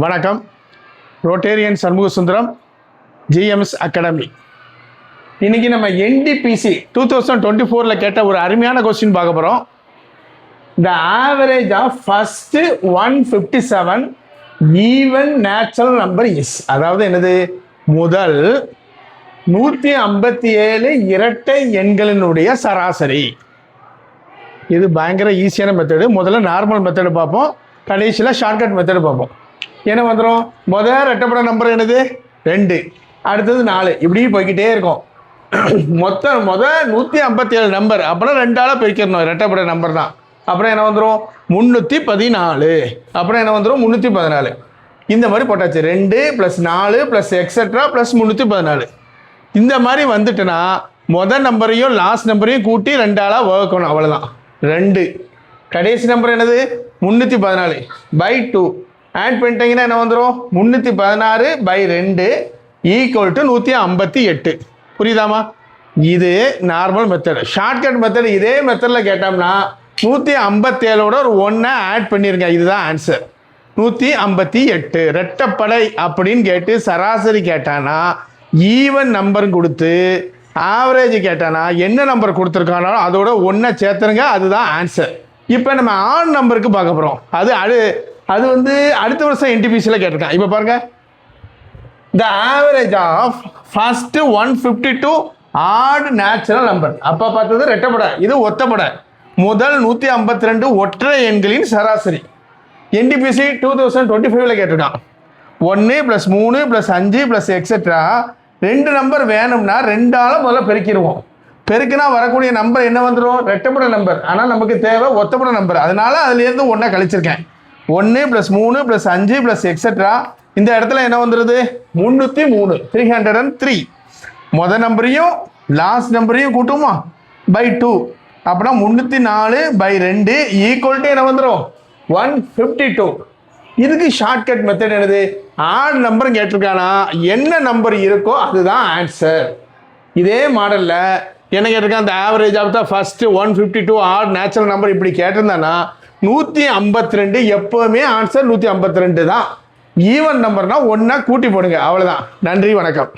வணக்கம். Rotarian Shanmuga Sundaram, GMS academy. இன்னைக்கு நம்ம என்டிபிசி 2024 கேட்ட ஒரு அருமையான கொஸ்டின் பார்க்க போகிறோம். The average of first 157 even natural number is, அதாவது என்னது, முதல் 157 இரட்டை எண்களினுடைய சராசரி. இது பயங்கர ஈஸியான மெத்தடு. முதல்ல நார்மல் மெத்தடு பார்ப்போம், கடைசியில் ஷார்ட்கட் மெத்தடு பார்ப்போம். என்ன வந்துடும், முதல் ரெட்டப்பட நம்பர் என்னது 2, அடுத்தது 4, இப்படி போய்கிட்டே இருக்கும். மொத்தம் 157 நம்பர், அப்புறம் 2ஆல் பிரிக்கிறணும், ரெட்டப்பட நம்பர் தான். அப்புறம் என்ன வந்துடும் 314, அப்புறம் என்ன வந்துடும் 314. இந்த மாதிரி போட்டாச்சு, 2 + 4 + எக்ஸட்ரா + 314. இந்த மாதிரி வந்துட்டுனா முதல் நம்பரையும் லாஸ்ட் நம்பரையும் கூட்டி 2ஆல் வகுக்கணும், அவ்வளோதான். 2 கடைசி நம்பர் என்னது 314 / 2 ஆட் பண்ணிட்டீங்கன்னா என்ன வந்துடும் 316/2 = 158. புரியுதாமா? இது நார்மல் மெத்தடு. ஷார்ட்கட் மெத்தடு இதே மெத்தடில் கேட்டோம்னா 157ஓட ஒரு 1 ஆட் பண்ணிருங்க, இதுதான் ஆன்சர். 158 ரெட்டப்படை அப்படின்னு கேட்டு சராசரி கேட்டானா ஈவன் நம்பர் கொடுத்து ஆவரேஜ் கேட்டானா என்ன நம்பர் கொடுத்துருக்கானோ அதோட 1 சேர்த்துருங்க, அதுதான் ஆன்சர். இப்போ நம்ம ஆட் நம்பருக்கு பார்க்க போகிறோம். அது வந்து அடுத்த வருஷம் என்டிபிசியில் கேட்டிருக்கான். இப்போ பாருங்க, the average of first 152 odd natural number. அப்போ பார்த்தது ரெட்டப்படை, இது ஒத்தப்படை. முதல் 152 ஒற்றை எண்களின் சராசரி. என்டிபிசி 2025 கேட்டிருக்கான். 1 + 3 + 5 + எக்ஸட்ரா 2 நம்பர் வேணும்னா 2ஆல் முதல்ல பெருக்கிடுவோம். பெருக்குனா வரக்கூடிய நம்பர் என்ன வந்துடும், ரெட்டப்பட நம்பர். ஆனால் நமக்கு தேவை ஒத்தப்பட நம்பர், அதனால அதுலேருந்து 1 கழிச்சிருக்கேன். 1 + 3 + 5 + எக்ஸட்ரா இந்த இடத்துல என்ன வந்துடுது 303, 303. முதல் நம்பரையும் லாஸ்ட் நம்பரையும் கூட்டுமா /2, அப்புறம் 304/2 = என்ன வந்துடும் 152. இதுக்கு ஷார்ட்கட் மெத்தட் என்னது, ஆட் நம்பர் கேட்டிருக்கானா என்ன நம்பர் இருக்கோ அதுதான் ஆன்சர். இதே மாடலில் என்ன கேட்டிருக்கான், அந்த average of the first 152 odd natural number இப்படி கேட்டிருந்தானா 152 எப்போவுமே ஆன்சர் 152 தான். ஈவன் நம்பர்னா 1 கூட்டி போடுங்க, அவ்வளோதான். நன்றி, வணக்கம்.